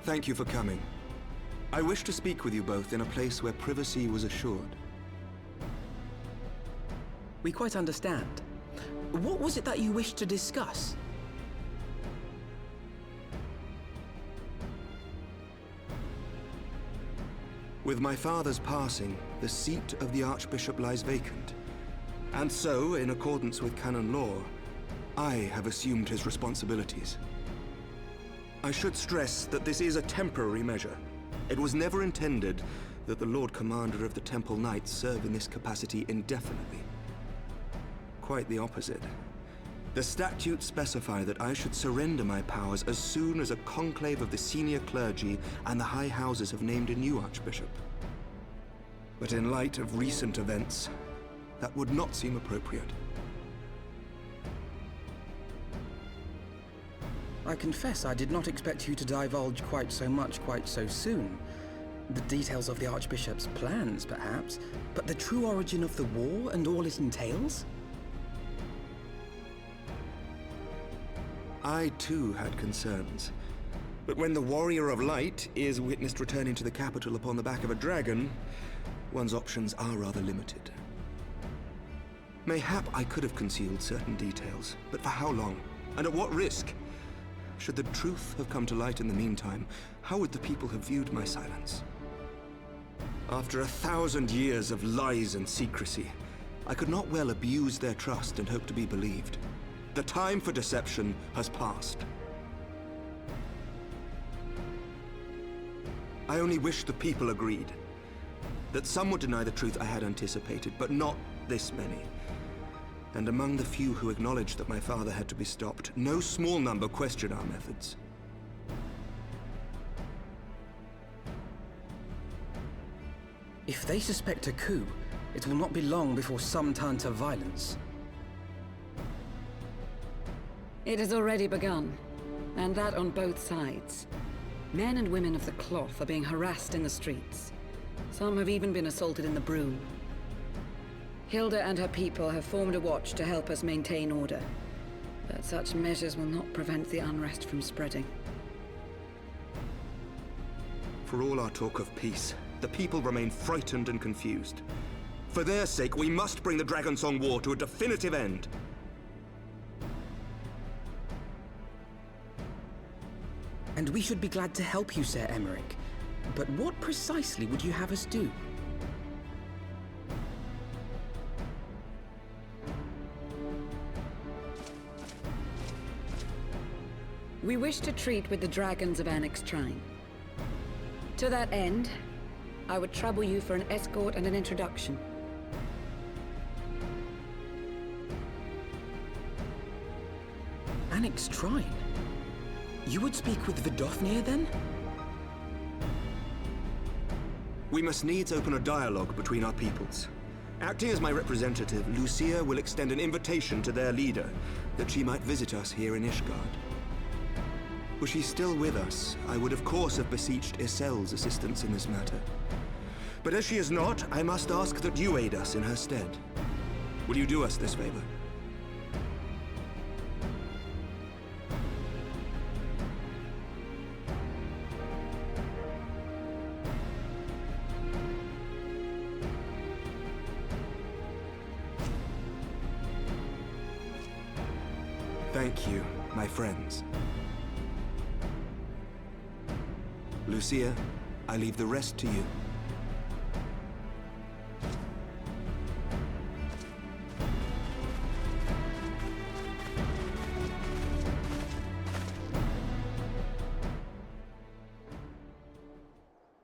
Thank you for coming. I wish to speak with you both in a place where privacy was assured. We quite understand. What was it that you wished to discuss? With my father's passing, the seat of the Archbishop lies vacant. And so, in accordance with canon law, I have assumed his responsibilities. I should stress that this is a temporary measure. It was never intended that the Lord Commander of the Temple Knights serve in this capacity indefinitely. Quite the opposite. The statutes specify that I should surrender my powers as soon as a conclave of the senior clergy and the high houses have named a new archbishop. But in light of recent events, that would not seem appropriate. I confess I did not expect you to divulge quite so much quite so soon. The details of the Archbishop's plans, perhaps, but the true origin of the war and all it entails? I too had concerns. But when the Warrior of Light is witnessed returning to the capital upon the back of a dragon, one's options are rather limited. Mayhap I could have concealed certain details, but for how long? And at what risk? Should the truth have come to light in the meantime, how would the people have viewed my silence? After 1,000 years of lies and secrecy, I could not well abuse their trust and hope to be believed. The time for deception has passed. I only wish the people agreed. That some would deny the truth I had anticipated, but not this many. And among the few who acknowledged that my father had to be stopped, no small number questioned our methods. If they suspect a coup, it will not be long before some turn to violence. It has already begun, and that on both sides. Men and women of the cloth are being harassed in the streets. Some have even been assaulted in the Broom. Hilda and her people have formed a watch to help us maintain order, but such measures will not prevent the unrest from spreading. For all our talk of peace, the people remain frightened and confused. For their sake, we must bring the Dragonsong War to a definitive end. And we should be glad to help you, Sir Emmerich. But what precisely would you have us do? We wish to treat with the dragons of Annex Shrine. To that end, I would trouble you for an escort and an introduction. Annex Shrine? You would speak with Vidofnir, then? We must needs open a dialogue between our peoples. Acting as my representative, Lucia will extend an invitation to their leader, that she might visit us here in Ishgard. Were she still with us, I would of course have beseeched Isel's assistance in this matter. But as she is not, I must ask that you aid us in her stead. Will you do us this favor? Thank you, my friends. Lucia, I leave the rest to you.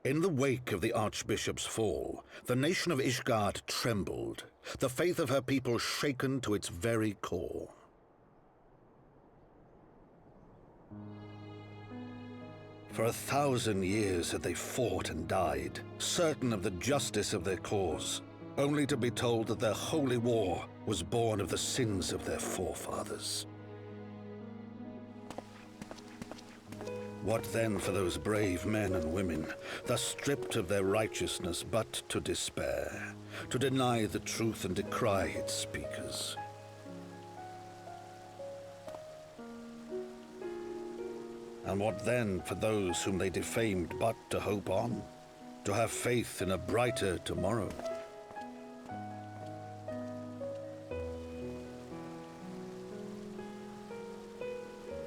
In the wake of the Archbishop's fall, the nation of Ishgard trembled, the faith of her people shaken to its very core. For 1,000 years had they fought and died, certain of the justice of their cause, only to be told that their holy war was born of the sins of their forefathers. What then for those brave men and women, thus stripped of their righteousness but to despair, to deny the truth and decry its speakers? And what then for those whom they defamed but to hope on? To have faith in a brighter tomorrow?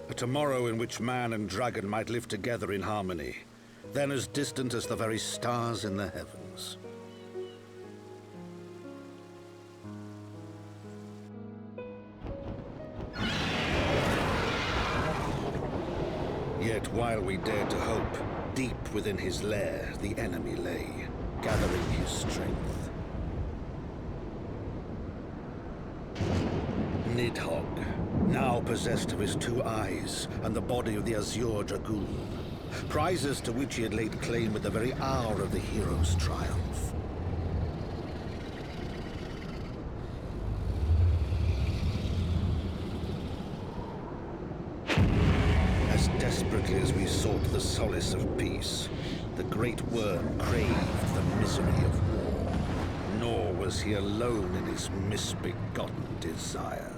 A tomorrow in which man and dragon might live together in harmony, then as distant as the very stars in the heavens. Yet while we dared to hope, deep within his lair the enemy lay, gathering his strength. Nidhogg, now possessed of his 2 eyes and the body of the Azure Dragoon, prizes to which he had laid claim at the very hour of the hero's triumph. As desperately as we sought the solace of peace, the great worm craved the misery of war. Nor was he alone in his misbegotten desire.